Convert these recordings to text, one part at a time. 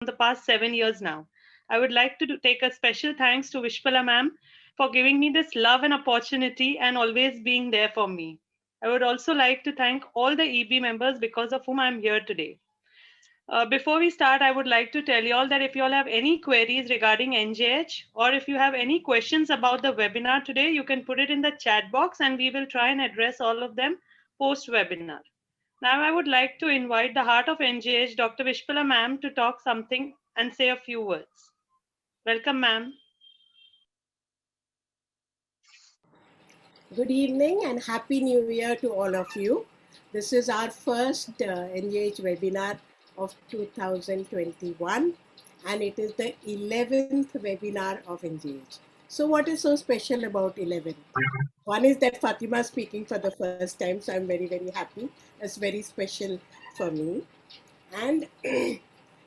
the past 7 years now. I would like to take a special thanks to Vishpala ma'am for giving me this love and opportunity and always being there for me. I would also like to thank all the EB members because of whom I'm here today. Before we start, I would like to tell you all that if you all have any queries regarding NJH or if you have any questions about the webinar today, you can put it in the chat box and we will try and address all of them post webinar. Now, I would like to invite the heart of NJH, Dr. Vishpala ma'am, to talk something and say a few words. Welcome, ma'am. Good evening and Happy New Year to all of you. This is our first NJH webinar of 2021 and it is the 11th webinar of NJH. So what is so special about 11? One is that Fatima is speaking for the first time, so I'm very, very happy. It's very special for me. And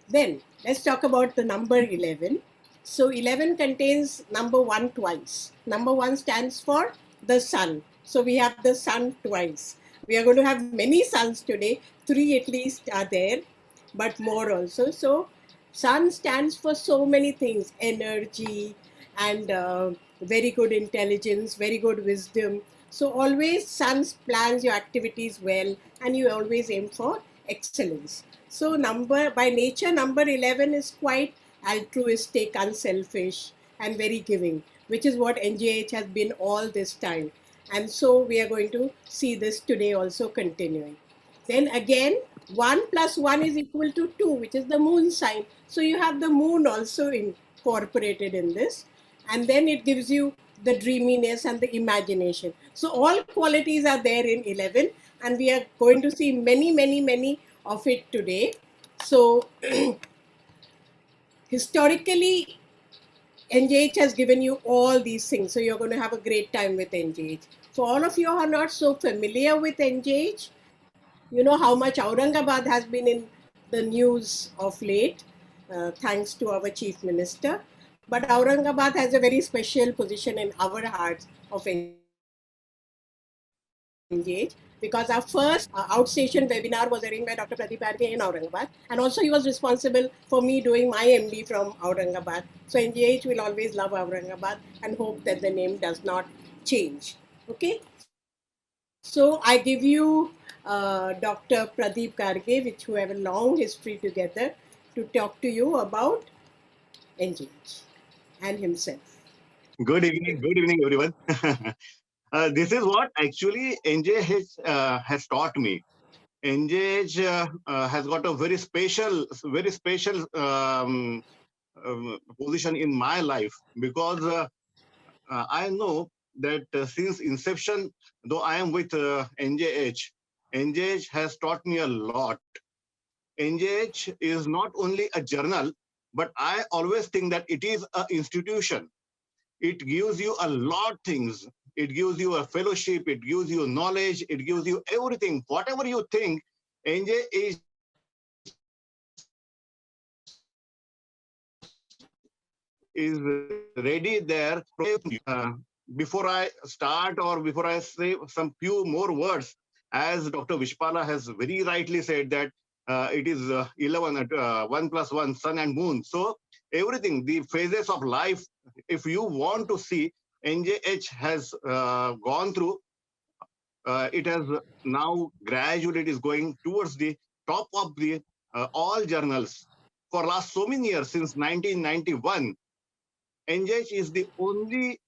then let's talk about the number 11. So 11 contains number 1 twice. Number 1 stands for the sun. So we have the sun twice. We are going to have many suns today. 3 at least are there, but more also. So sun stands for so many things: energy and very good intelligence, very good wisdom. So always sun plans your activities well and you always aim for excellence. So by nature, number 11 is quite altruistic, unselfish, and very giving, which is what NJH has been all this time. And so we are going to see this today also continuing. Then again, 1 plus 1 is equal to 2, which is the moon sign. So you have the moon also incorporated in this. And then it gives you the dreaminess and the imagination. So all qualities are there in 11. And we are going to see many, many, many of it today. So historically, NJH has given you all these things. So you're going to have a great time with NJH. For all of you who are not so familiar with NJH, you know how much Aurangabad has been in the news of late, thanks to our Chief Minister. But Aurangabad has a very special position in our hearts of NJH, because our first outstation webinar was arranged by Dr. Pradeep Arge in Aurangabad, and also he was responsible for me doing my MD from Aurangabad. So NJH will always love Aurangabad and hope that the name does not change. Okay. So I give you Dr. Pradeep Garge, which we have a long history together, to talk to you about NJH and himself. Good evening, everyone. This is what actually NJH has taught me. NJH has got a very special position in my life, because I know that since inception, though I am with NJH, NJH has taught me a lot. NJH is not only a journal, but I always think that it is an institution. It gives you a lot of things. It gives you a fellowship, it gives you knowledge, it gives you everything. Whatever you think, NJH is ready there. Before I start or before I say some few more words, as Dr. Vishpala has very rightly said that it is 11, 1 plus 1, sun and moon. So everything, the phases of life, if you want to see, NJH has gone through. It has now gradually it is going towards the top of the all journals. For last so many years, since 1991, NJH is the only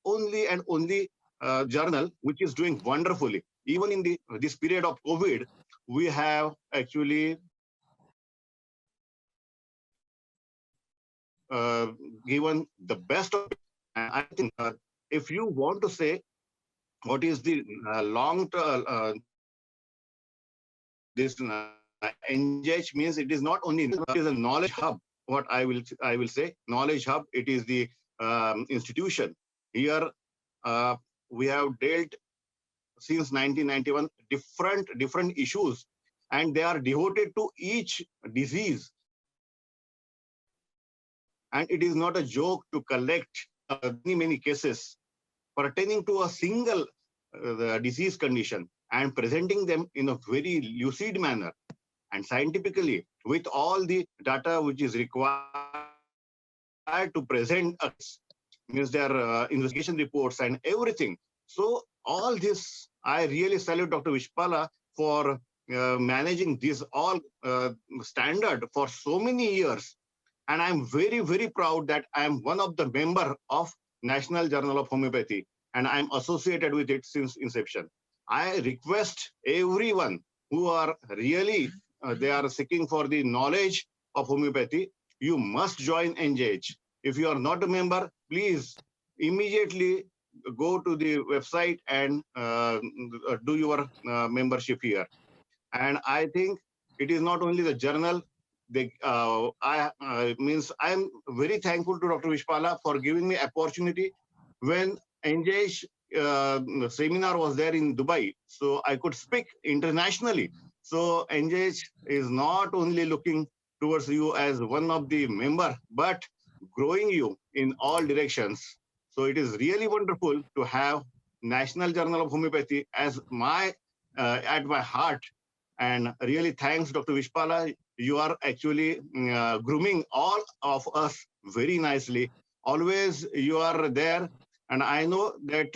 journal which is doing wonderfully. Even in this period of COVID, we have actually given the best of it. And I think if you want to say what is the this NJH means, it is not only, it is a knowledge hub. What I will say, knowledge hub. It is the institution. Here we have dealt since 1991 different issues, and they are devoted to each disease. And it is not a joke to collect many cases pertaining to a single disease condition and presenting them in a very lucid manner and scientifically with all the data which is required to present a case, means their investigation reports and everything. So all this, I really salute Dr. Vishpala for managing this all standard for so many years. And I'm very, very proud that I am one of the member of National Journal of Homeopathy, and I'm associated with it since inception. I request everyone who are really they are seeking for the knowledge of homeopathy, you must join NJH. If you are not a member, please immediately go to the website and do your membership here. And I think it is not only the journal. I means I'm very thankful to Dr. Vishpala for giving me opportunity when NJH seminar was there in Dubai, so I could speak internationally. So NJH is not only looking towards you as one of the member, but growing you in all directions. So it is really wonderful to have National Journal of Homeopathy as my at my heart. And really thanks, Dr. Vishpala. You are actually grooming all of us very nicely. Always you are there. And I know that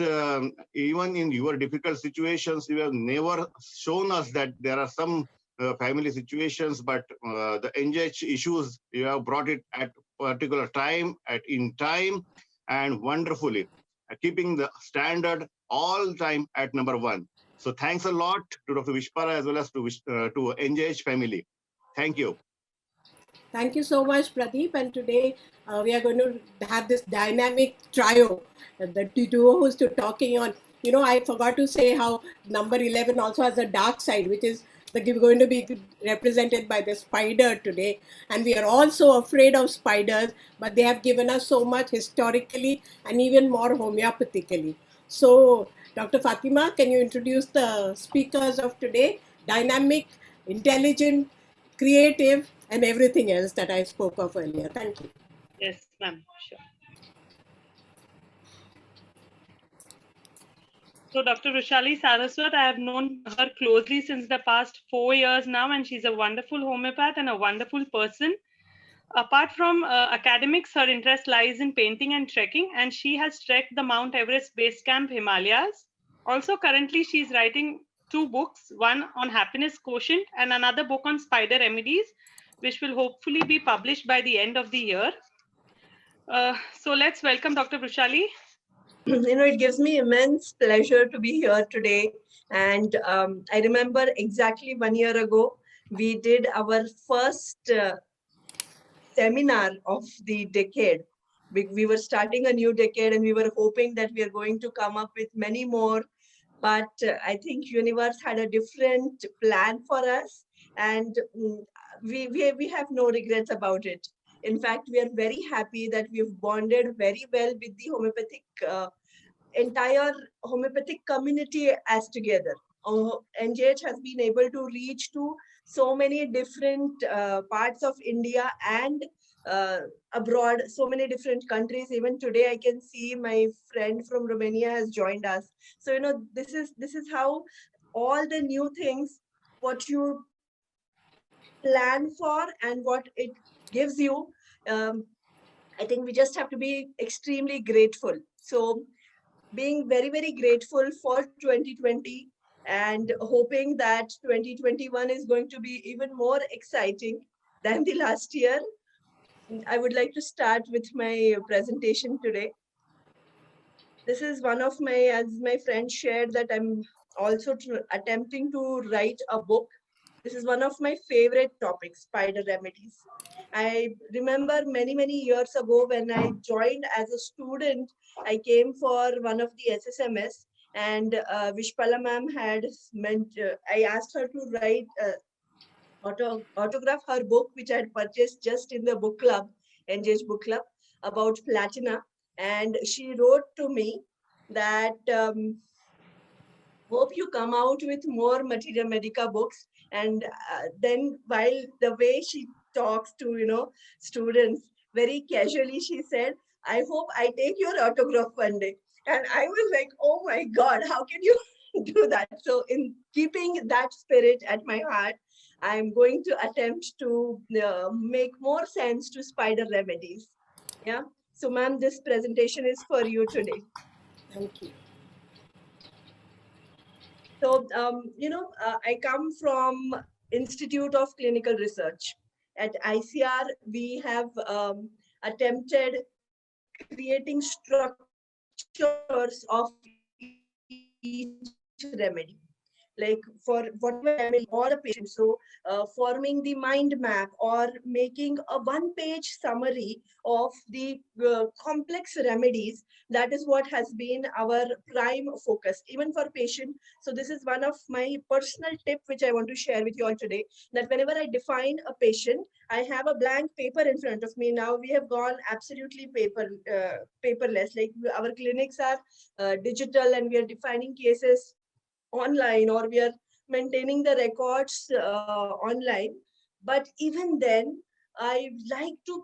even in your difficult situations, you have never shown us that there are some family situations, but the NJH issues, you have brought it at particular time, in time, and wonderfully, keeping the standard all time at number one. So thanks a lot to Dr. Vishpara as well as to NJH family. Thank you. Thank you so much, Pradeep. And today we are going to have this dynamic trio, the duo who's to talking on. You know, I forgot to say how number 11 also has a dark side, which is going to be represented by the spider today. And we are all so afraid of spiders, but they have given us so much historically and even more homeopathically. So, Dr. Fatima, can you introduce the speakers of today? Dynamic, intelligent, creative, and everything else that I spoke of earlier. Thank you. Yes, ma'am. Sure. So, Dr. Vrushali Saraswat, I have known her closely since the past 4 years now, and she's a wonderful homeopath and a wonderful person. Apart from academics, her interest lies in painting and trekking, and she has trekked the Mount Everest Base Camp Himalayas. Also, currently, she's writing 2 books, one on happiness quotient and another book on spider remedies, which will hopefully be published by the end of the year. So let's welcome Dr. Vrushali. It gives me immense pleasure to be here today. And I remember exactly 1 year ago, we did our first seminar of the decade. We were starting a new decade and we were hoping that we are going to come up with many more. But I think universe had a different plan for us, and we have no regrets about it. In fact, we are very happy that we've bonded very well with the homeopathic entire homeopathic community as together. NJH has been able to reach to so many different parts of India and abroad, so many different countries. Even today, I can see my friend from Romania has joined us. So this is how all the new things, what you plan for and what it gives you. I think we just have to be extremely grateful. So being very, very grateful for 2020 and hoping that 2021 is going to be even more exciting than the last year. I would like to start with my presentation today. This is one of my, as my friend shared, that I'm also attempting to write a book. This is one of my favorite topics, spider remedies. I remember many, many years ago when I joined as a student, I came for one of the SSMS, and Vishpala ma'am had meant, I asked her to write, autograph her book, which I had purchased just in the book club, NJH book club, about platina. And she wrote to me that, hope you come out with more Materia Medica books. And then while the way she talks to, students very casually, she said, I hope I take your autograph one day. And I was like, oh my God, how can you do that? So in keeping that spirit at my heart, I'm going to attempt to make more sense to spider remedies. Yeah. So, ma'am, this presentation is for you today. Thank you. So, I come from Institute of Clinical Research. At ICR, we have attempted creating structures of each remedy. Like for whatever remedy or the patient. So forming the mind map or making a one-page summary of the complex remedies, that is what has been our prime focus, even for patient. So this is one of my personal tip which I want to share with you all today, that whenever I define a patient, I have a blank paper in front of me. Now we have gone absolutely paperless. Like our clinics are digital, and we are defining cases online, or we are maintaining the records online. But even then, I like to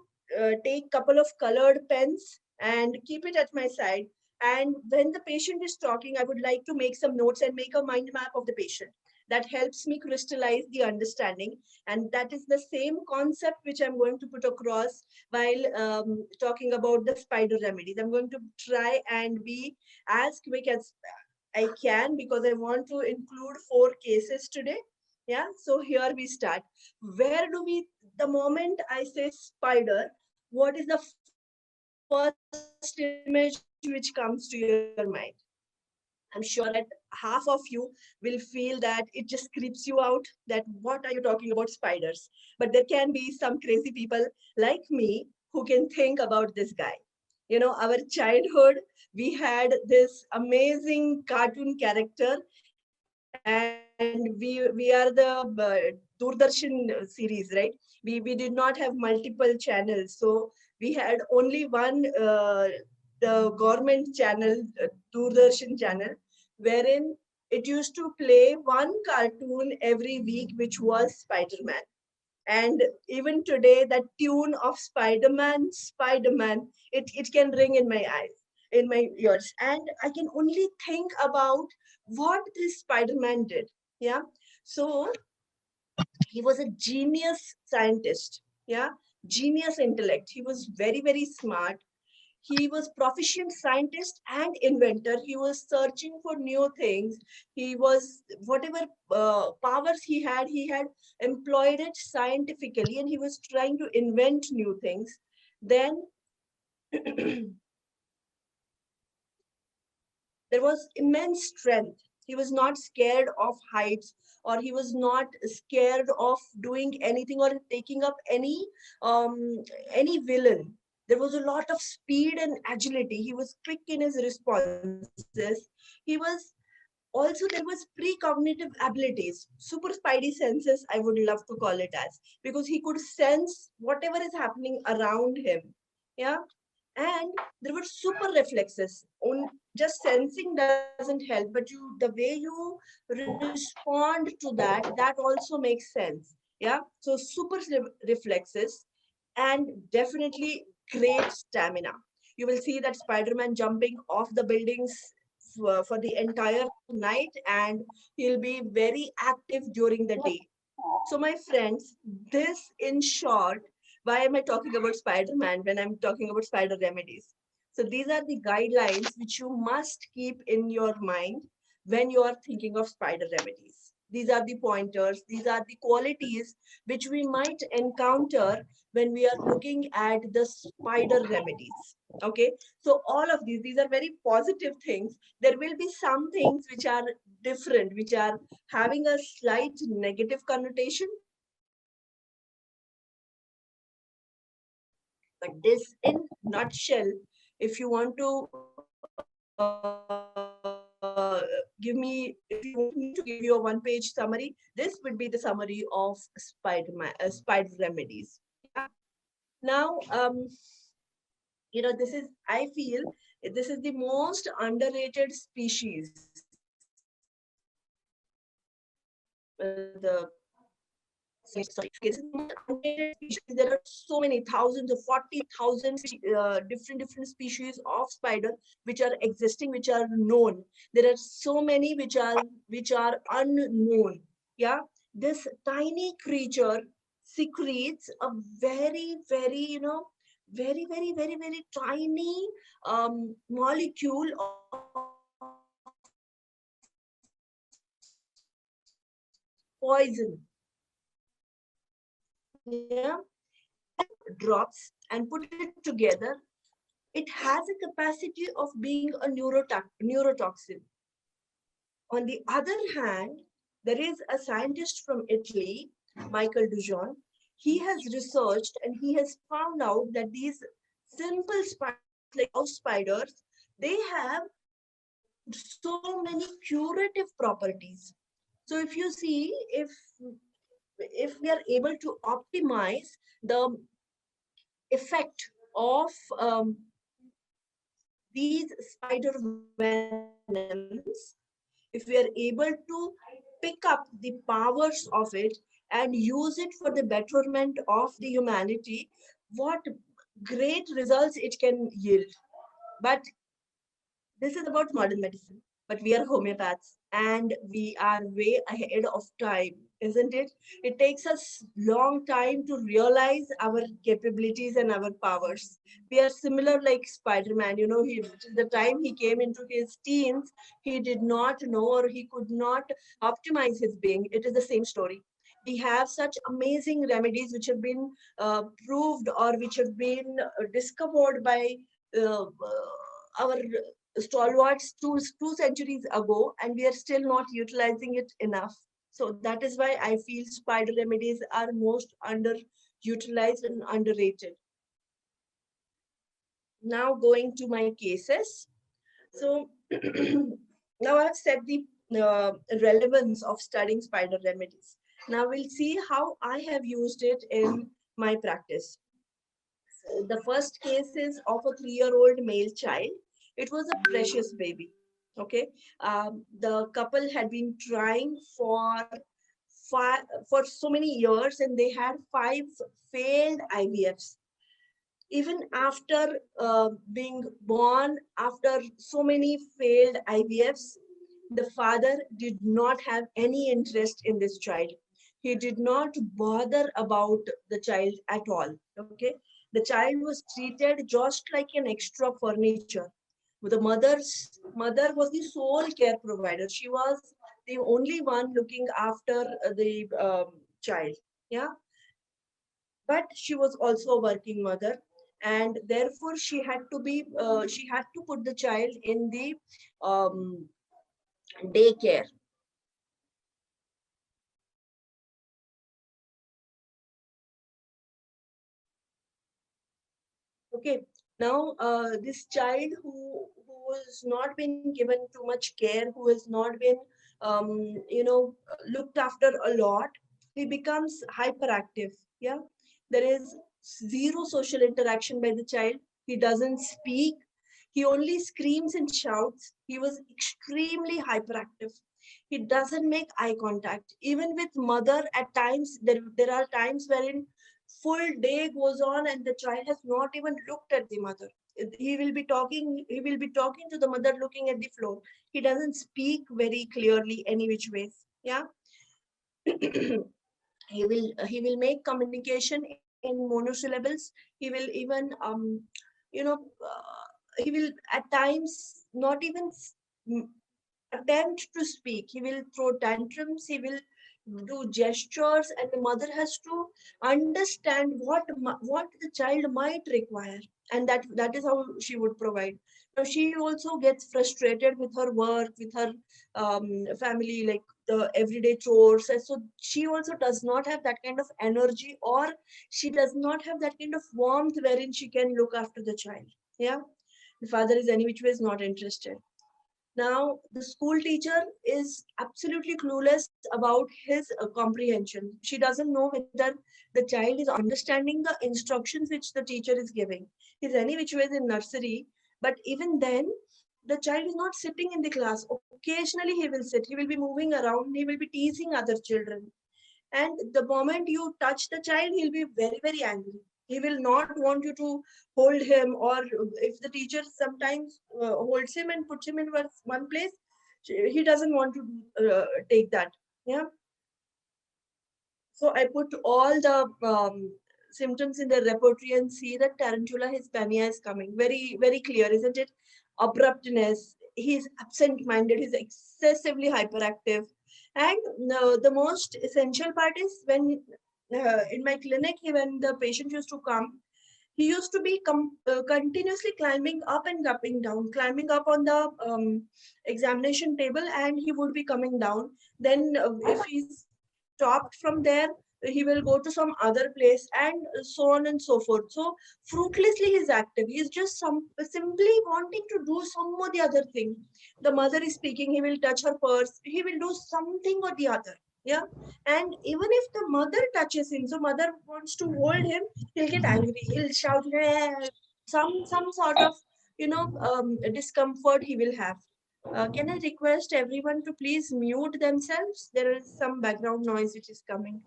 take couple of colored pens and keep it at my side. And when the patient is talking, I would like to make some notes and make a mind map of the patient. That helps me crystallize the understanding, and that is the same concept which I'm going to put across while talking about the spider remedies. I'm going to try and be as quick as I can, because I want to include 4 cases today. Yeah, so here we start. Where do we, the moment I say spider, what is the first image which comes to your mind? I'm sure that half of you will feel that it just creeps you out, that what are you talking about spiders? But there can be some crazy people like me who can think about this guy. Our childhood, we had this amazing cartoon character, and we are the Doordarshan series, right? We did not have multiple channels, so we had only one the government channel, Doordarshan channel, wherein it used to play one cartoon every week, which was Spider-Man. And even today, that tune of Spider-Man, Spider-Man, it can ring in my eyes, in my ears. And I can only think about what this Spider-Man did. Yeah. So he was a genius scientist. Yeah. Genius intellect. He was very, very smart. He was proficient scientist and inventor. He was searching for new things. He was, whatever powers he had employed it scientifically, and he was trying to invent new things. Then there was immense strength. He was not scared of heights, or he was not scared of doing anything or taking up any villain. There was a lot of speed and agility. He was quick in his responses. He was also, there was precognitive abilities, super spidey senses, I would love to call it as, because he could sense whatever is happening around him. Yeah. And there were super reflexes. Just sensing doesn't help, but the way you respond to that also makes sense. Yeah. So super reflexes, and definitely great stamina. You will see that Spider-Man jumping off the buildings for the entire night, and he'll be very active during the day. So, my friends, this in short, why am I talking about Spider-Man when I'm talking about spider remedies? So, these are the guidelines which you must keep in your mind when you are thinking of spider remedies. These are the pointers, these are the qualities which we might encounter when we are looking at the spider remedies. Okay, so all of these are very positive things. There will be some things which are different, which are having a slight negative connotation, but this in nutshell, if you want to give me, if you want me to give you a one-page summary, this would be the summary of spider remedies. Yeah. Now, this is, I feel, this is the most underrated species. This is the most underrated species. There are so many thousands of 40,000 different species of spider which are existing, which are known. There are so many which are unknown. Yeah. this tiny creature secretes a very, very, very tiny molecule of poison. Yeah, drops and put it together. It has a capacity of being a neurotoxin. On the other hand, there is a scientist from Italy, Michael Dujon. He has researched and he has found out that these simple spiders, like house spiders, they have so many curative properties. So if you see, if we are able to optimize the effect of these spider venoms, if we are able to pick up the powers of it and use it for the betterment of the humanity, what great results it can yield. But this is about modern medicine, but we are homeopaths and we are way ahead of time, isn't it? It takes us long time to realize our capabilities and our powers. We are similar like Spider-Man. The time he came into his teens, he did not know or he could not optimize his being. It is the same story. We have such amazing remedies which have been proved or which have been discovered by our stalwarts two centuries ago, and we are still not utilizing it enough. So that is why I feel spider remedies are most underutilized and underrated. Now going to my cases. So now I've said the relevance of studying spider remedies. Now we'll see how I have used it in my practice. The first case is of a 3-year-old male child. It was a precious baby. Okay, the couple had been trying for so many years, and they had 5 failed IVFs. Even after being born, after so many failed IVFs, the father did not have any interest in this child. He did not bother about the child at all. Okay, the child was treated just like an extra furniture. The mother was the sole care provider. She was the only one looking after the child. Yeah, but she was also a working mother, and therefore she had to put the child in the um, daycare. Okay, now this child who has not been given too much care, who has not been um, looked after a lot, he becomes hyperactive. Yeah, there is zero social interaction by the child. He doesn't speak. He only screams and shouts. He was extremely hyperactive. He doesn't make eye contact. Even with mother, at times, there are times wherein full day goes on and the child has not even looked at the mother. He will be talking to the mother looking at the floor. He doesn't speak very clearly any which ways. Yeah. He will make communication in monosyllables. He will even you know he will at times not even attempt to speak. He will throw tantrums, he will do gestures, and the mother has to understand what the child might require, and that is how she would provide. Now she also gets frustrated with her work, with her family, like the everyday chores, and so she also does not have that kind of energy, or she does not have that kind of warmth wherein she can look after the child. Yeah, the father is any which way is not interested. Now, the school teacher is absolutely clueless about his comprehension. She doesn't know whether the child is understanding the instructions which the teacher is giving. He's any which way in nursery, but even then, the child is not sitting in the class. Occasionally, he will sit, he will be moving around, he will be teasing other children. And the moment you touch the child, he'll be very, very angry. He will not want you to hold him, or if the teacher sometimes holds him and puts him in one place, he doesn't want to take that. Yeah. So I put all the symptoms in the repertory and see that tarantula hispania is coming. Very, very clear, isn't it? Abruptness. He's absent-minded. He's excessively hyperactive. And the most essential part is when in my clinic, when the patient used to come, he used to be continuously climbing up and down, climbing up on the examination table, and he would be coming down. Then, if he's stopped from there, he will go to some other place, and so on and so forth. So, fruitlessly, he's active. He's just simply wanting to do some or the other thing. The mother is speaking, he will touch her purse, he will do something or the other. Yeah. And even if the mother touches him, so mother wants to hold him, he'll get angry, he'll shout, "Eh," some sort of discomfort he will have. Can I request everyone to please mute themselves? There is some background noise which is coming.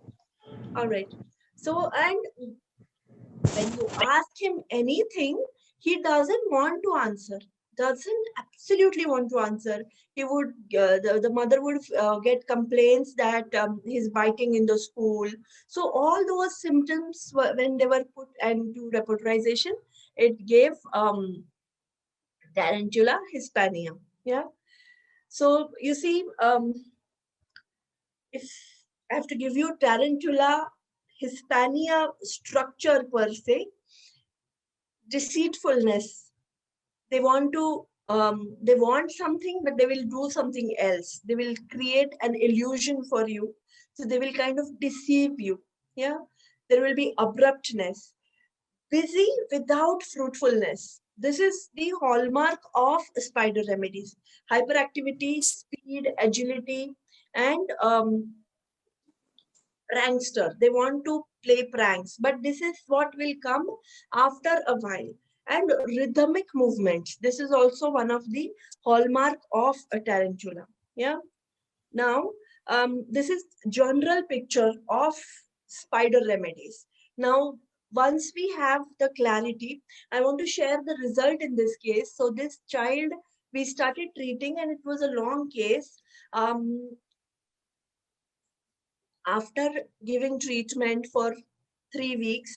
All right. So, and when you ask him anything, he doesn't want to answer. Doesn't absolutely want to answer. He would, the mother would get complaints that he's biting in the school. So all those symptoms, when they were put into repertorization, it gave tarantula hispania. Yeah. So you see, if I have to give you tarantula hispania structure per se, deceitfulness. They want something, but they will do something else. They will create an illusion for you. So they will kind of deceive you. Yeah. There will be abruptness, busy without fruitfulness. This is the hallmark of spider remedies: hyperactivity, speed, agility, and prankster. They want to play pranks, but this is what will come after a while. And rhythmic movements. This is also one of the hallmark of a tarantula. Yeah. Now, this is general picture of spider remedies. Now, once we have the clarity, I want to share the result in this case. So this child we started treating, and it was a long case. After giving treatment for 3 weeks,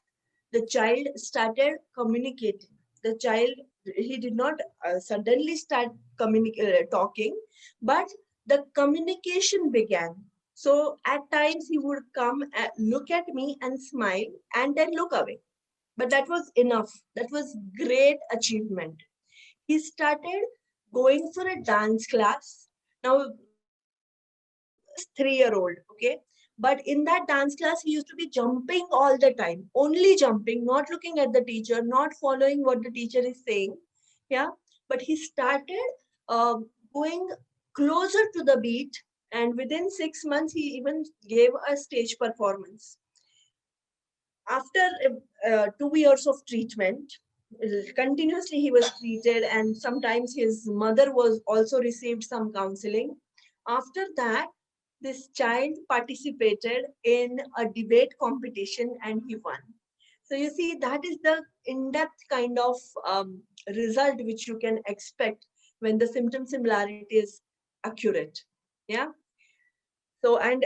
the child started communicating. The child, he did not suddenly start talking, but the communication began. So at times he would come, look at me and smile, and then look away. But that was enough. That was great achievement. He started going for a dance class. Now, he was 3 year old, okay? But in that dance class, he used to be jumping all the time, only jumping, not looking at the teacher, not following what the teacher is saying. Yeah. But he started going closer to the beat, and within 6 months, he even gave a stage performance. After 2 years of treatment, continuously he was treated, and sometimes his mother was also received some counseling. After that, this child participated in a debate competition and he won. So you see, that is the in-depth kind of result which you can expect when the symptom similarity is accurate. Yeah. So, and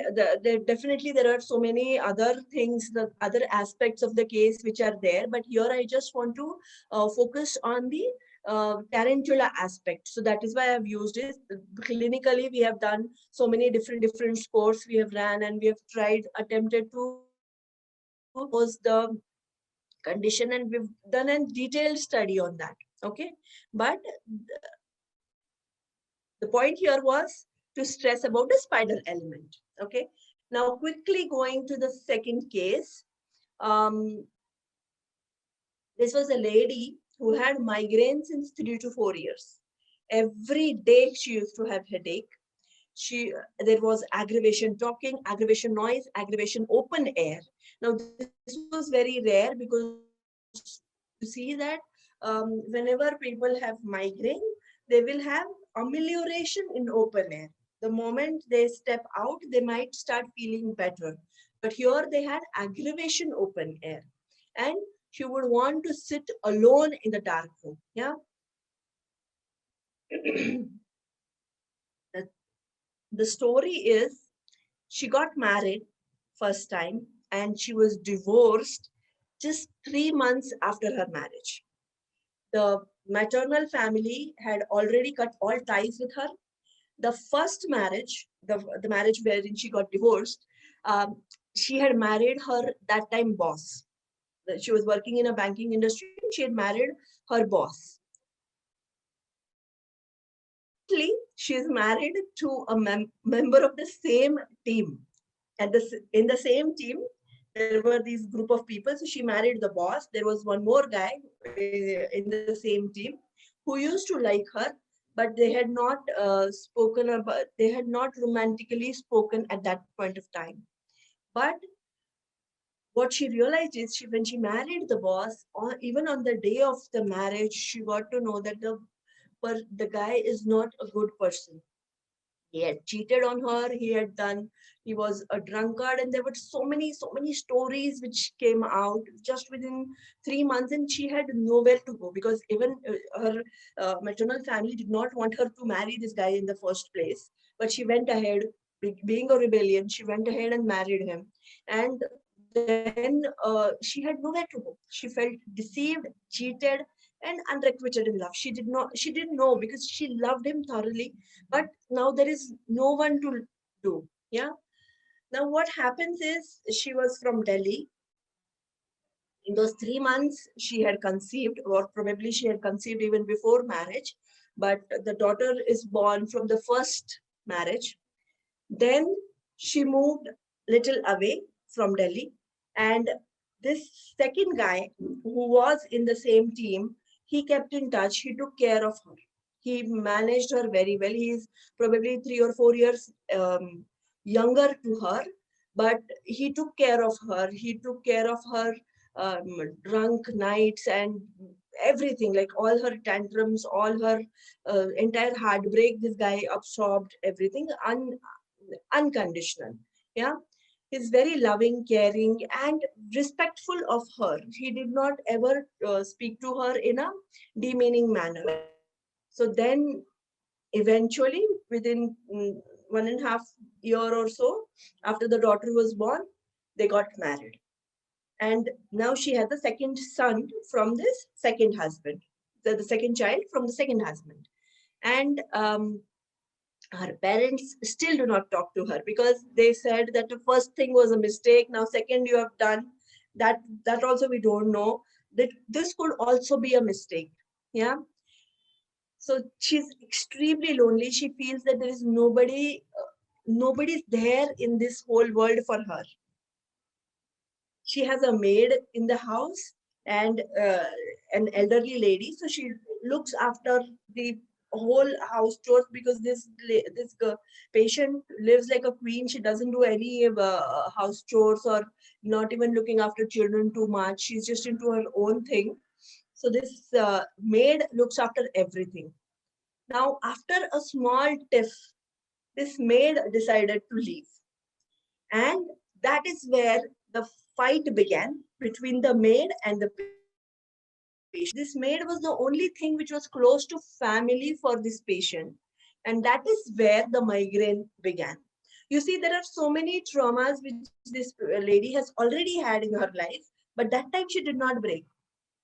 definitely there are so many other things, the other aspects of the case which are there. But here I just want to focus on the tarantula aspect. So that is why I've used it. Clinically, we have done so many different scores we have ran, and we have attempted to diagnose the condition, and we've done a detailed study on that. Okay. But the point here was to stress about the spider element. Okay. Now, quickly going to the second case. This was a lady who had migraine since 3 to 4 years. Every day she used to have headache. There was aggravation talking, aggravation noise, aggravation open air. Now, this was very rare, because you see that whenever people have migraine, they will have amelioration in open air. The moment they step out, they might start feeling better. But here they had aggravation open air, and she would want to sit alone in the dark room. Yeah. the, the story is, she got married. first time, and she was divorced just 3 months after her marriage. The maternal family had already cut all ties with her. The first marriage, the marriage wherein she got divorced, um, she had married her that time boss. She was working in a banking industry. She had married her boss. Recently, she is married to a member of the same team. In the same team, there were these group of people. So she married the boss. There was one more guy in the same team who used to like her, but they had not spoken about. They had not romantically spoken at that point of time. But what she realized is when she married the boss, or even on the day of the marriage, she got to know that the guy is not a good person. He had cheated on her. He was a drunkard, and there were so many stories which came out just within 3 months, and she had nowhere to go because even her maternal family did not want her to marry this guy in the first place. But she went ahead, being a rebellion, she went ahead and married him. And then she had nowhere to go. She felt deceived, cheated, and unrequited in love. She didn't know because she loved him thoroughly, but now there is no one to do. Yeah. Now what happens is she was from Delhi. In those 3 months, she had conceived, or probably she had conceived even before marriage, but the daughter is born from the first marriage. Then she moved little away from Delhi, and this second guy who was in the same team, he kept in touch. He took care of her. He managed her very well. He is probably 3 or 4 years younger to her, but he took care of her. He took care of her drunk nights and everything, like all her tantrums, all her entire heartbreak. This guy absorbed everything unconditional. Yeah. He's very loving, caring, and respectful of her. He did not ever speak to her in a demeaning manner. So then eventually, within 1.5 year or so after the daughter was born, they got married. And now she had the second son from this second husband, the second child from the second husband. And her parents still do not talk to her because they said that the first thing was a mistake. Now second you have done that also we don't know, that this could also be a mistake. Yeah. So she's extremely lonely. She feels that there is nobody's there in this whole world for her. She has a maid in the house and an elderly lady, so she looks after the whole house chores because this patient lives like a queen. She doesn't do any house chores or not even looking after children too much. She's just into her own thing. So this maid looks after everything. Now after a small tiff, this maid decided to leave, and that is where the fight began between the maid and the patient. This maid was the only thing which was close to family for this patient. And that is where the migraine began. You see, there are so many traumas which this lady has already had in her life, but that time she did not break.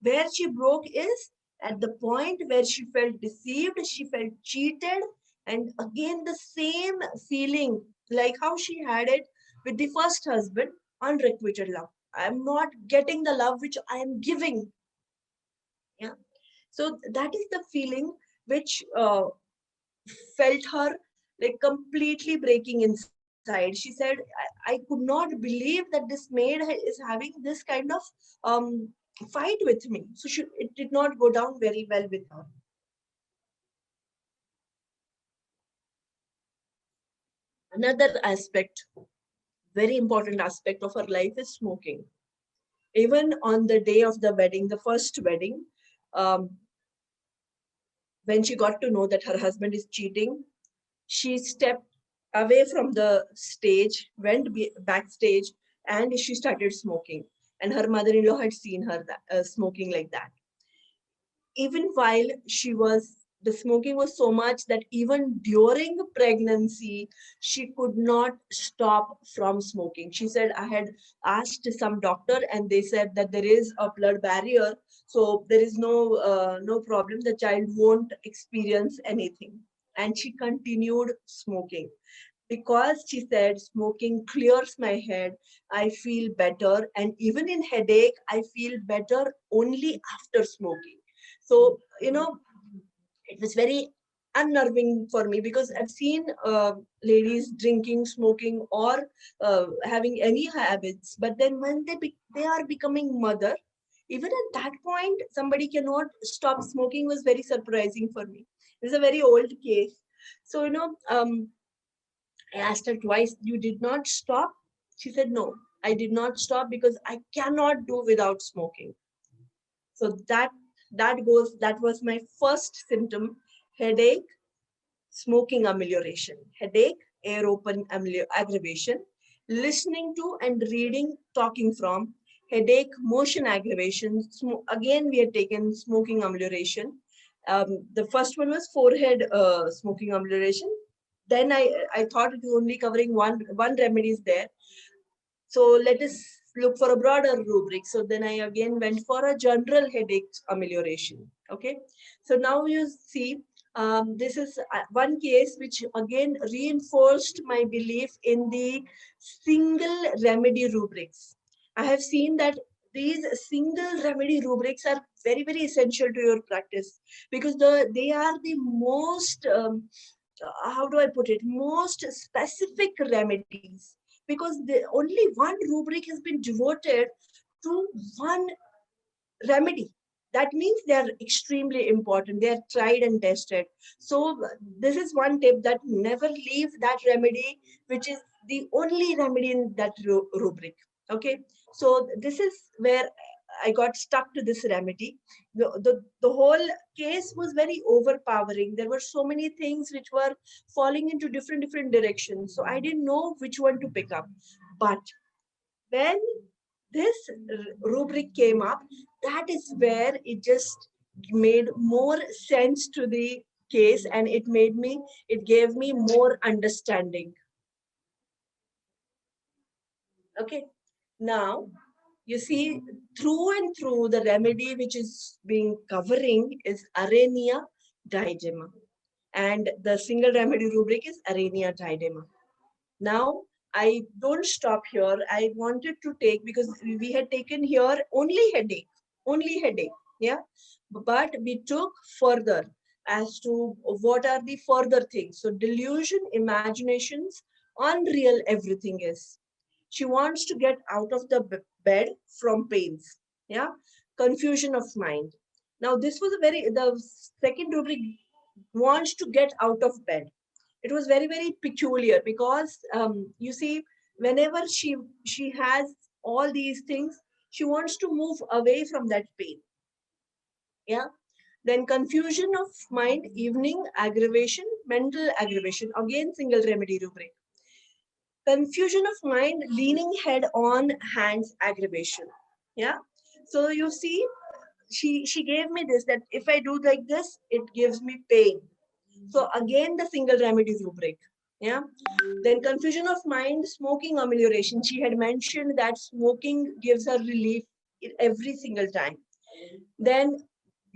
Where she broke is at the point where she felt deceived, she felt cheated, and again the same feeling like how she had it with the first husband, unrequited love. I am not getting the love which I am giving. Yeah. So that is the feeling which felt her like completely breaking inside. She said, I could not believe that this maid is having this kind of fight with me. So it did not go down very well with her. Another aspect, very important aspect of her life is smoking. Even on the day of the wedding, the first wedding, um, when she got to know that her husband is cheating, she stepped away from the stage, went backstage, and she started smoking. And her mother-in-law had seen her smoking like that. Even while she was the smoking was so much that even during pregnancy, she could not stop from smoking. She said, I had asked some doctor and they said that there is a blood barrier. So there is no problem. The child won't experience anything. And she continued smoking because she said smoking clears my head. I feel better. And even in headache, I feel better only after smoking. So, it was very unnerving for me because I've seen ladies drinking, smoking, or having any habits. But then when they are becoming mother, even at that point, somebody cannot stop smoking was very surprising for me. It's a very old case. So, I asked her twice, you did not stop? She said, no, I did not stop because I cannot do without smoking. So that was my first symptom, headache, smoking amelioration, headache, air open aggravation, listening to and reading, talking from, headache, motion aggravation. Again, we had taken smoking amelioration. The first one was forehead smoking amelioration. Then I thought it was only covering one remedy is there. So let us look for a broader rubric. So then I again went for a general headache amelioration. Okay. So now you see, this is one case which again reinforced my belief in the single remedy rubrics. I have seen that these single remedy rubrics are very, very essential to your practice because they are the most, how do I put it, most specific remedies because only one rubric has been devoted to one remedy. That means they are extremely important. They are tried and tested. So this is one tip, that never leave that remedy, which is the only remedy in that rubric. Okay. So this is where I got stuck to this remedy. The whole case was very overpowering. There were so many things which were falling into different directions. So I didn't know which one to pick up. But when this rubric came up, that is where it just made more sense to the case, and it gave me more understanding. Okay. Now you see, through and through, the remedy which is being covering is arenia diadema, and the single remedy rubric is arenia diadema. Now, I don't stop here. I wanted to take, because we had taken here only headache. Yeah. But we took further as to what are the further things. So delusion, imaginations, unreal everything is. She wants to get out of the bed from pains. Yeah. Confusion of mind. Now, this was the second rubric wants to get out of bed. It was very, very peculiar because you see, whenever she has all these things, she wants to move away from that pain. Yeah. Then confusion of mind, evening aggravation, mental aggravation, again single remedy rubric. Confusion of mind, leaning head on hands aggravation. Yeah. So you see, she gave me this, that if I do like this, it gives me pain. So again, the single remedy rubric. Yeah. Then confusion of mind, smoking amelioration. She had mentioned that smoking gives her relief every single time. Then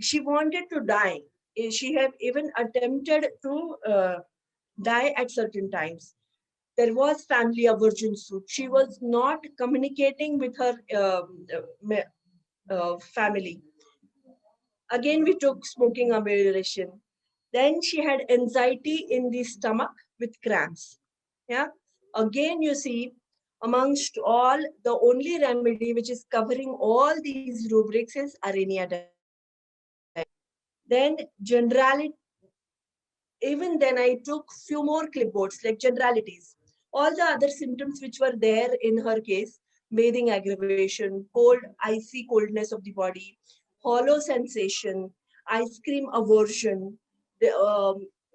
she wanted to die. She had even attempted to die at certain times. There was family aversion suit. She was not communicating with her family. Again, we took smoking amelioration. Then she had anxiety in the stomach with cramps. Yeah. Again, you see, amongst all, the only remedy which is covering all these rubrics is arenia diadema. Then generality. Even then, I took few more clipboards like generalities. All the other symptoms which were there in her case: bathing aggravation, cold, icy coldness of the body, hollow sensation, ice cream aversion, the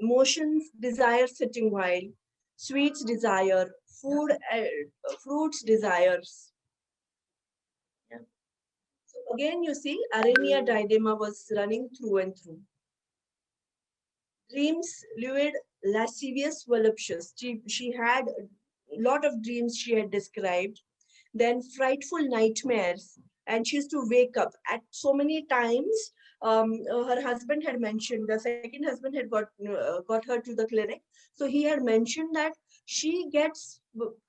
motions desire sitting while, sweets desire, fruits desires. Yeah. So again, you see, arenia diadema was running through and through. Dreams, lurid, lascivious, voluptuous. She had a lot of dreams she had described. Then frightful nightmares. And she used to wake up at so many times. Her husband had mentioned, the second husband had got her to the clinic. So he had mentioned that she gets,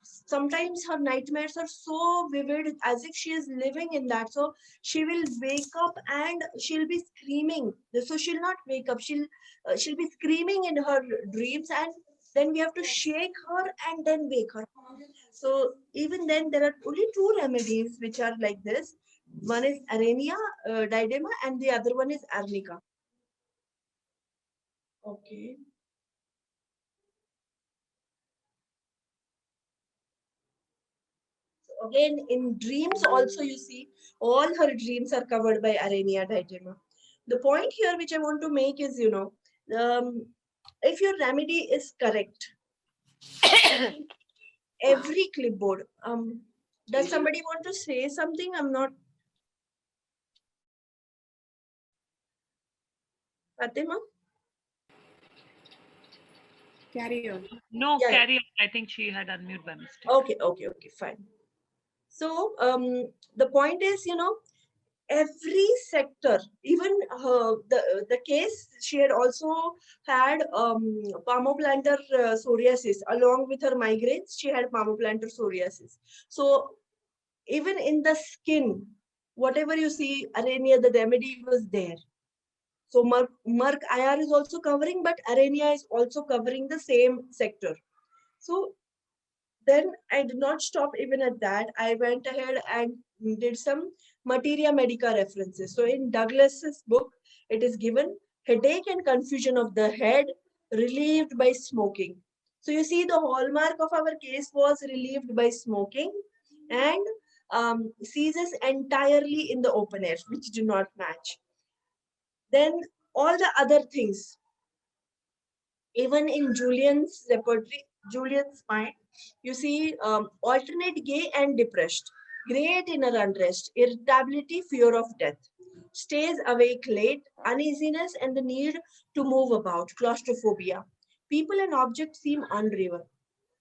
sometimes her nightmares are so vivid as if she is living in that. So she will wake up and she'll be screaming. So she'll not wake up, she'll be screaming in her dreams, and then we have to shake her and then wake her. So even then, there are only two remedies which are like this. One is arenia diadema, and the other one is arnica. Okay. So again, in dreams also, you see, all her dreams are covered by arenia diadema. The point here which I want to make is, if your remedy is correct, every clipboard. Does somebody want to say something? I'm not. Fatima? Carry on. No, Yeah, yeah. carry on. I think she had unmute by mistake. Okay, fine. So the point is, every sector, even the case, she had also had palmoplantar psoriasis along with her migraines. She had palmoplantar psoriasis. So even in the skin, whatever you see, arenia, the remedy was there. So Merck IR is also covering, but arenia is also covering the same sector. So then I did not stop even at that. I went ahead and did some materia medica references. So in Douglas's book, it is given headache and confusion of the head relieved by smoking. So you see, the hallmark of our case was relieved by smoking and seizures entirely in the open air, which do not match. Then all the other things, even in Julian's repertory, Julian's mind, you see alternate gay and depressed, great inner unrest, irritability, fear of death, stays awake late, uneasiness, and the need to move about, claustrophobia. People and objects seem unreal.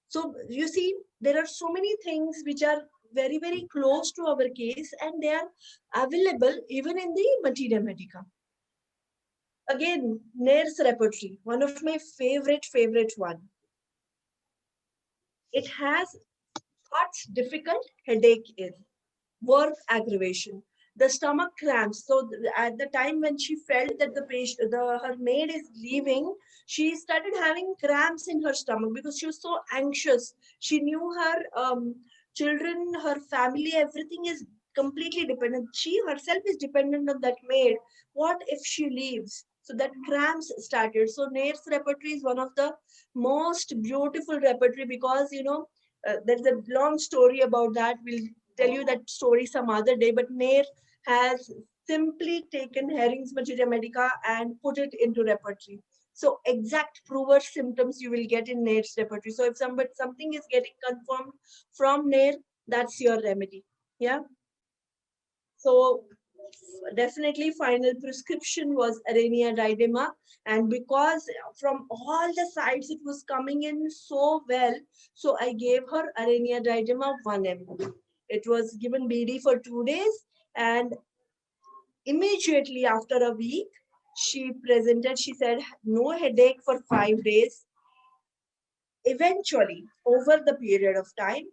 So you see, there are so many things which are very, very close to our case, and they are available even in the materia medica. Again, Nair's repertory, one of my favorite one. It has what's difficult headache is, work aggravation, the stomach cramps. So at the time when she felt that her maid is leaving, she started having cramps in her stomach because she was so anxious. She knew her children, her family, everything is completely dependent. She herself is dependent on that maid. What if she leaves? So that cramps started. So Nair's repertory is one of the most beautiful repertory because there's a long story about that. We'll tell you that story some other day. But Nair has simply taken Herring's Materia Medica and put it into repertory. So exact prover symptoms you will get in Nair's repertory. So if something is getting confirmed from Nair, that's your remedy. Yeah. So definitely final prescription was arenia diadema, and because from all the sides it was coming in so well, so I gave her arenia diadema 1 ml. It was given BD for 2 days, and immediately after a week she presented. She said no headache for 5 days. Eventually, over the period of time,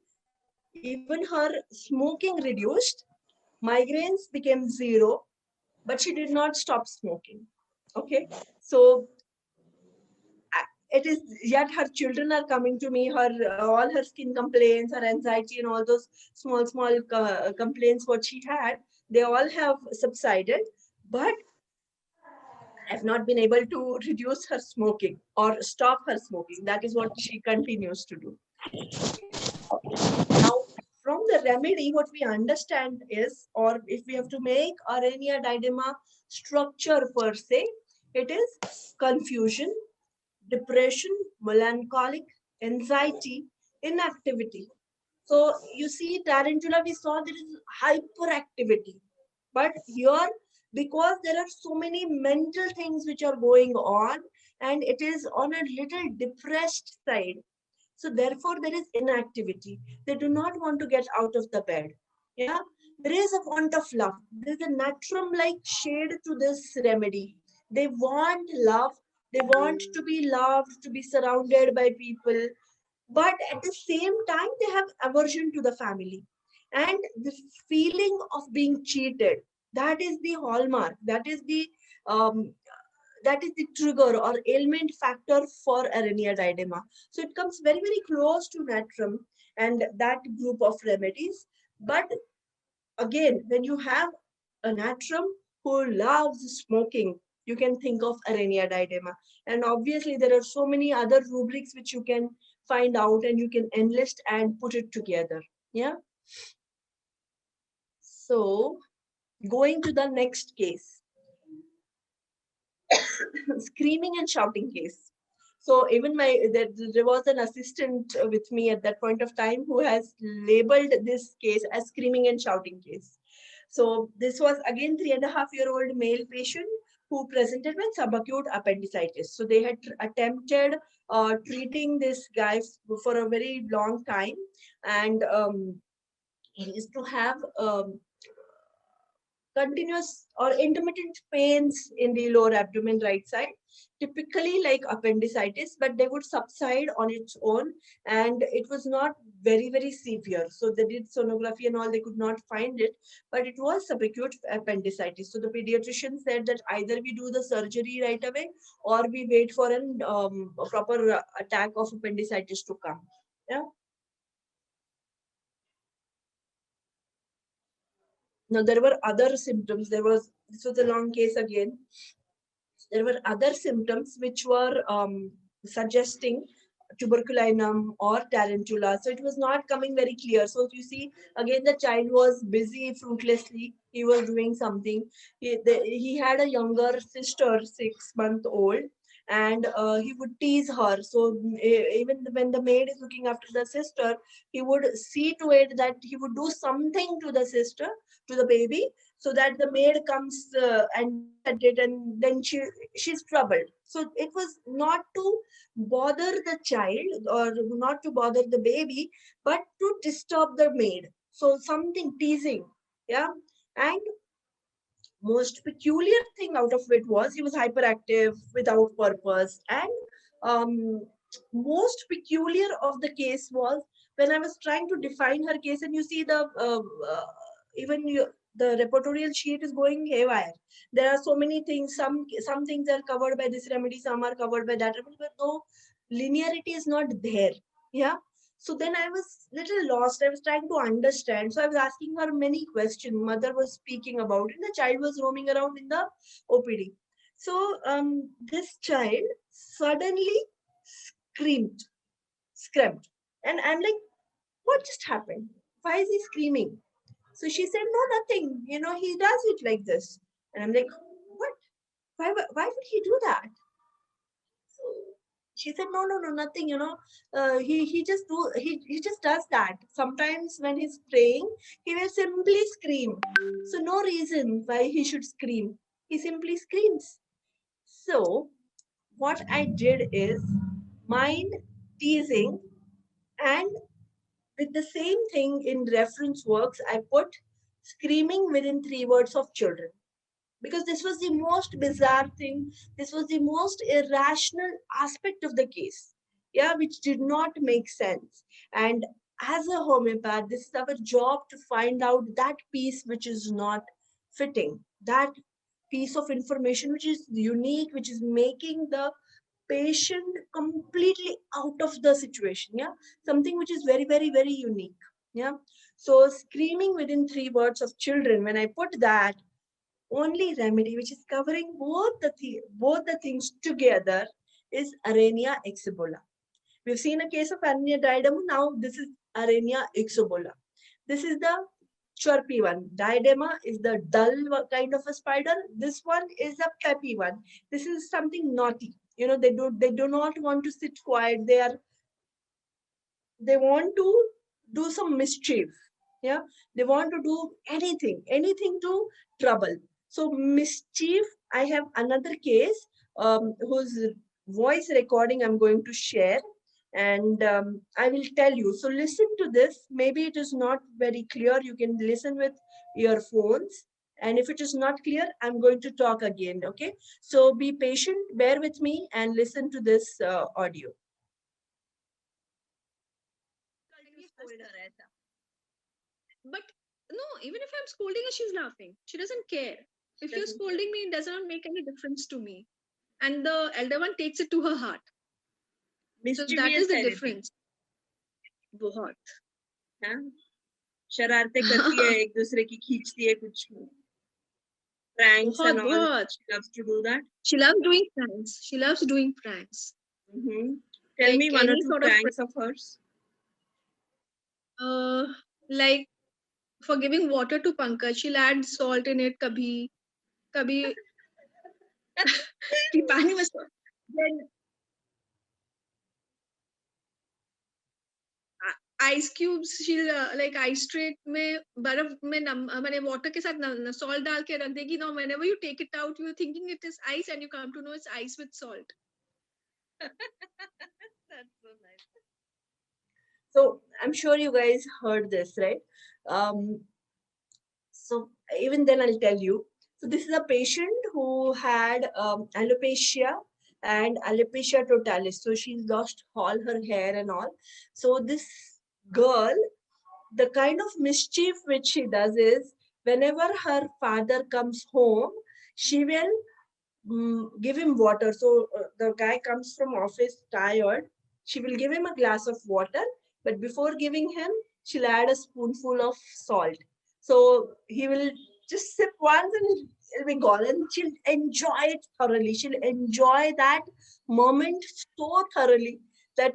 even her smoking reduced, migraines became zero, but she did not stop smoking. Okay, so it is yet her children are coming to me, her all her skin complaints, her anxiety, and all those small complaints what she had, they all have subsided, but I've not been able to reduce her smoking or stop her smoking. That is what she continues to do. Now, from the remedy, what we understand is, or if we have to make arenia diadema structure per se, it is confusion, depression, melancholic, anxiety, inactivity. So you see, tarantula, we saw there is hyperactivity. But here, because there are so many mental things which are going on, and it is on a little depressed side. So therefore, there is inactivity. They do not want to get out of the bed. Yeah, there is a want of love. There is a natrum-like shade to this remedy. They want love. They want to be loved, to be surrounded by people. But at the same time, they have aversion to the family. And the feeling of being cheated, that is the hallmark. Um, that is the trigger or ailment factor for arrhenia diadema. So it comes very, very close to natrum and that group of remedies. But again, when you have a natrum who loves smoking, you can think of arrhenia diadema. And obviously, there are so many other rubrics which you can find out and you can enlist and put it together. Yeah. So going to the next case. Screaming and shouting case. So even there was an assistant with me at that point of time who has labeled this case as screaming and shouting case. So this was again 3.5-year-old male patient who presented with subacute appendicitis. So they had attempted treating this guy for a very long time, and he used to have continuous or intermittent pains in the lower abdomen right side, typically like appendicitis, but they would subside on its own, and it was not very, very severe. So they did sonography and all, they could not find it, but it was subacute appendicitis. So the pediatrician said that either we do the surgery right away or we wait for a proper attack of appendicitis to come. Yeah. Now there were other symptoms. This was a long case again. There were other symptoms which were suggesting tuberculinum or tarantula. So it was not coming very clear. So you see, again, the child was busy fruitlessly. He was doing something. He had a younger sister, 6 month old, and he would tease her. So even when the maid is looking after the sister, he would see to it that he would do something to the sister, to the baby, so that the maid comes and looks at it, and then she's troubled. So it was not to bother the child or not to bother the baby, but to disturb the maid. So something teasing. Yeah. And most peculiar thing out of it was he was hyperactive without purpose. And um, most peculiar of the case was when I was trying to define her case, and you see even the repertorial sheet is going haywire. There are so many things. Some things are covered by this remedy, some are covered by that remedy, but no linearity is not there. Yeah. So then I was little lost. I was trying to understand. So I was asking her many questions. Mother was speaking about it, and the child was roaming around in the OPD. So this child suddenly screamed, screamed. And I'm like, what just happened? Why is he screaming? So she said, no, nothing. He does it like this. And I'm like, what? Why would he do that? So she said, no, nothing. He just does that. Sometimes when he's praying, he will simply scream. So no reason why he should scream. He simply screams. So what I did is mind teasing, and with the same thing in reference works, I put screaming within 3 words of children, because this was the most bizarre thing. This was the most irrational aspect of the case, yeah, which did not make sense. And as a homeopath, this is our job to find out that piece which is not fitting, that piece of information which is unique, which is making the patient completely out of the situation. Yeah, something which is very, very, very unique. Yeah. So screaming within 3 words of children, when I put that, only remedy which is covering both the things together is Arrhenia exobola. We've seen a case of Arrhenia diadema. Now this is Arrhenia exobola. This is the chirpy one. Diadema is the dull kind of a spider. This one is a peppy one. This is something naughty. They do not want to sit quiet. They want to do some mischief. Yeah, they want to do anything to trouble. So mischief, I have another case whose voice recording I'm going to share, and I will tell you. So listen to this. Maybe it is not very clear. You can listen with earphones. And if it is not clear, I'm going to talk again. Okay. So be patient, bear with me, and listen to this audio. You scold her aisa. But no, even if I'm scolding her, she's laughing. She doesn't care. If you're scolding me, it does not make any difference to me. And the elder one takes it to her heart. So that is the difference. बहुत. शरारतें करती है, एक दूसरे की खींचती है, कुछ pranks and all. बहुत. She loves to do that. She loves doing pranks. She loves doing pranks. Tell Like me one or any two sort of pranks of hers. like for giving water to Pankaj, she'll add salt in it. Kabhi पानी में salt. Then ice cubes, she'll like ice tray में बर्फ में मैंने water के साथ salt डाल के रख देगी. Now whenever you take it out, you're thinking it is ice, and you come to know it's ice with salt. That's so nice. So I'm sure you guys heard this, right? So even then I'll tell you. So this is a patient who had alopecia and alopecia totalis. So she's lost all her hair and all. So this girl, the kind of mischief which she does is, whenever her father comes home, she will give him water. So the guy comes from office tired. She will give him a glass of water, but before giving him, she'll add a spoonful of salt. So he will just sip once and it'll be gone, and she'll enjoy it thoroughly. She'll enjoy that moment so thoroughly that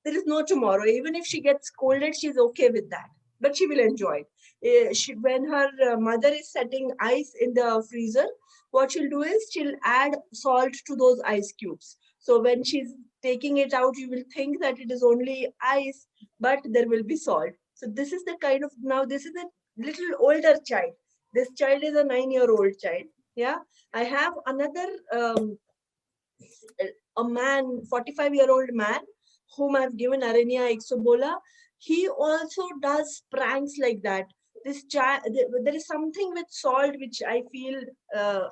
there is no tomorrow. Even if she gets scolded, she's okay with that. But she will enjoy it. When her mother is setting ice in the freezer, what she'll do is she'll add salt to those ice cubes. So when she's taking it out, you will think that it is only ice, but there will be salt. So this is the kind of, now this is a little older child. This child is a 9-year-old child. Yeah. I have another, a man, 45-year-old man, whom I've given Arenia Ixobola. He also does pranks like that. This child, there is something with salt which I feel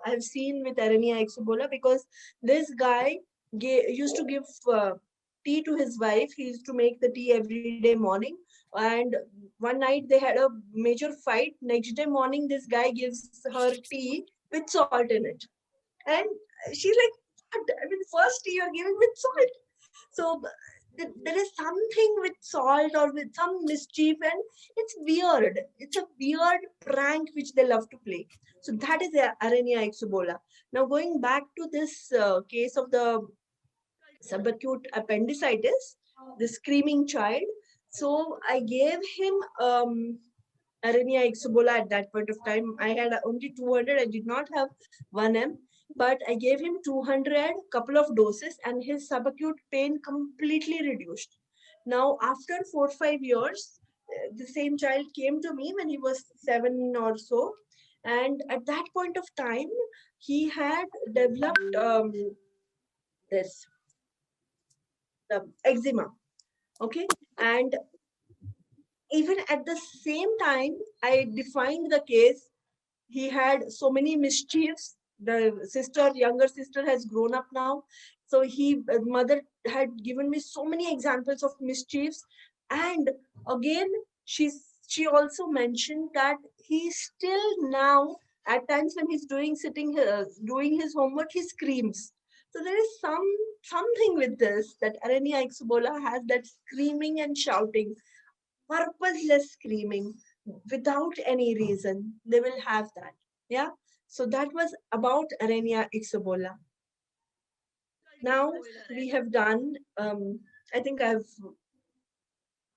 I've seen with Arenia Ixobola, because this guy used to give tea to his wife. He used to make the tea every day morning. And one night they had a major fight. Next day morning, this guy gives her tea with salt in it. And she's like, I mean, first tea you're giving with salt. So there is something with salt or with some mischief, and it's weird. It's a weird prank which they love to play. So that is Arenia Ixobola. Now going back to this case of the subacute appendicitis, the screaming child. So I gave him Arenia Ixobola at that point of time. I had only 200. I did not have 1M, but I gave him 200, couple of doses, and his subacute pain completely reduced. Now, after 4 or 5 years, the same child came to me when he was 7 or so. And at that point of time, he had developed this eczema. Okay. And even at the same time, I defined the case. He had so many mischiefs. The younger sister has grown up now. So mother had given me so many examples of mischiefs. And again, she also mentioned that he still now, at times when he's doing his homework, he screams. So there is something with this, that Arenia Ixobola has that screaming and shouting, purposeless screaming without any reason. They will have that. Yeah. So that was about Arenia Ixobola. Now we have done, I think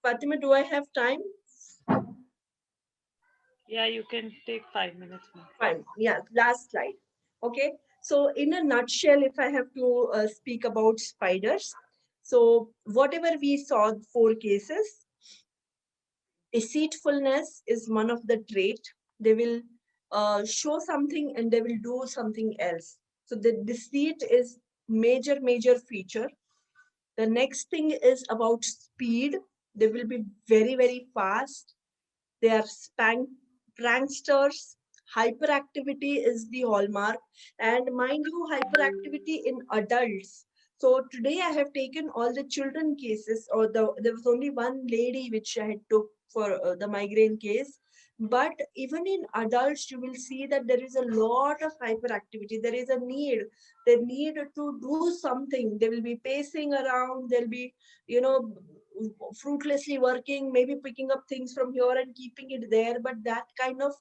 Fatima, do I have time? Yeah, you can take 5 minutes more. Fine. Yeah, last slide. Okay. So in a nutshell, if I have to speak about spiders, so whatever we saw, 4 cases, deceitfulness is one of the trait. They will show something and they will do something else. So the deceit is major feature. The next thing is about speed. They will be very fast. They are pranksters. Hyperactivity is the hallmark. And mind you, hyperactivity in adults. So today I have taken all the children cases, or there was only one lady which I had took for the migraine case. But even in adults, you will see that there is a lot of hyperactivity. There is a need. They need to do something. They will be pacing around. They'll be, you know, fruitlessly working, maybe picking up things from here and keeping it there. But that kind of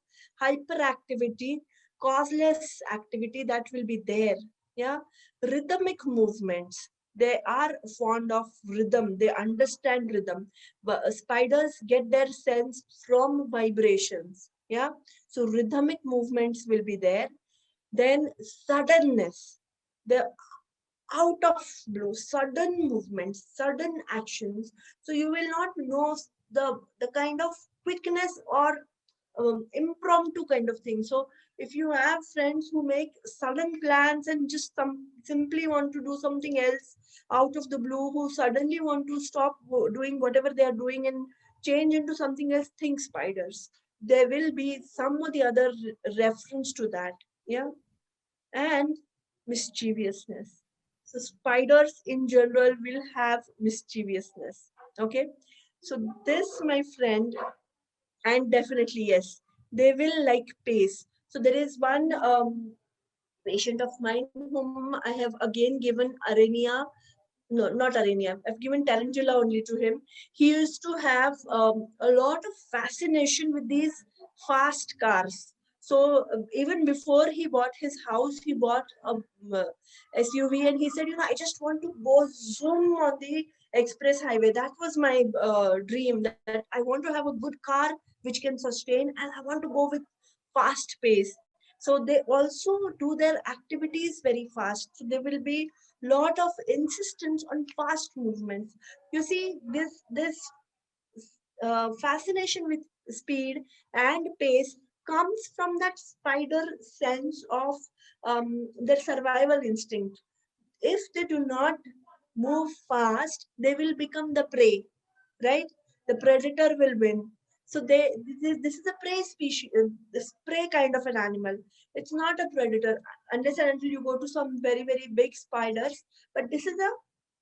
hyperactivity, causeless activity, that will be there. Yeah, rhythmic movements. They are fond of rhythm. They understand rhythm. But spiders get their sense from vibrations. Yeah, so rhythmic movements will be there. Then suddenness. The out of blue, sudden movements, sudden actions. So you will not know the kind of quickness or impromptu kind of thing. So if you have friends who make sudden plans and just simply want to do something else out of the blue, who suddenly want to stop doing whatever they are doing and change into something else, think spiders. There will be some or the other reference to that. Yeah, and mischievousness. So spiders in general will have mischievousness. Okay. So this, my friend, and definitely yes, they will like pace. So there is one patient of mine whom I have again given arenia. No, not arenia. I've given tarantula only to him. He used to have a lot of fascination with these fast cars. So even before he bought his house, he bought a SUV, and he said, I just want to go zoom on the express highway. That was my dream. That I want to have a good car which can sustain, and I want to go with fast pace. So they also do their activities very fast. So there will be lot of insistence on fast movements. You see, this fascination with speed and pace comes from that spider sense of their survival instinct. If they do not move fast, they will become the prey, right? The predator will win. So this is a prey species, this prey kind of an animal. It's not a predator unless and until you go to some very big spiders. But this is a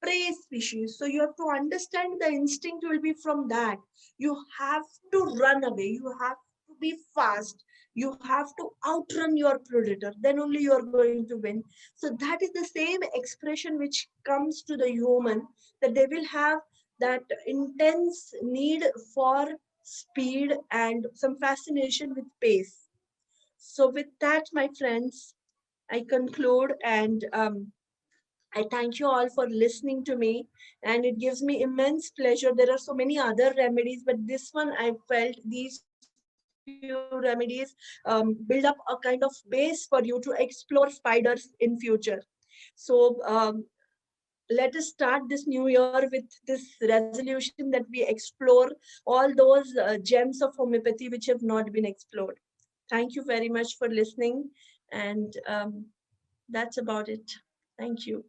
prey species. So you have to understand the instinct will be from that. You have to run away. You have to be fast. You have to outrun your predator. Then only you are going to win. So that is the same expression which comes to the human, that they will have that intense need for speed and some fascination with pace. So with that, my friends, I conclude, and I thank you all for listening to me, and it gives me immense pleasure. There are so many other remedies, but this one I felt these few remedies build up a kind of base for you to explore spiders in future. So let us start this new year with this resolution that we explore all those gems of homeopathy which have not been explored. Thank you very much for listening, and that's about it. Thank you.